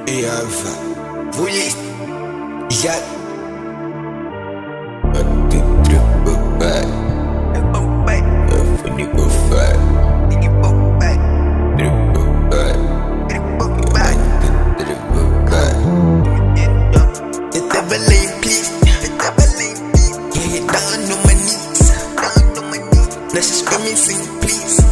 Et enfin, vous les Jacques. Let's just scream and sing, please.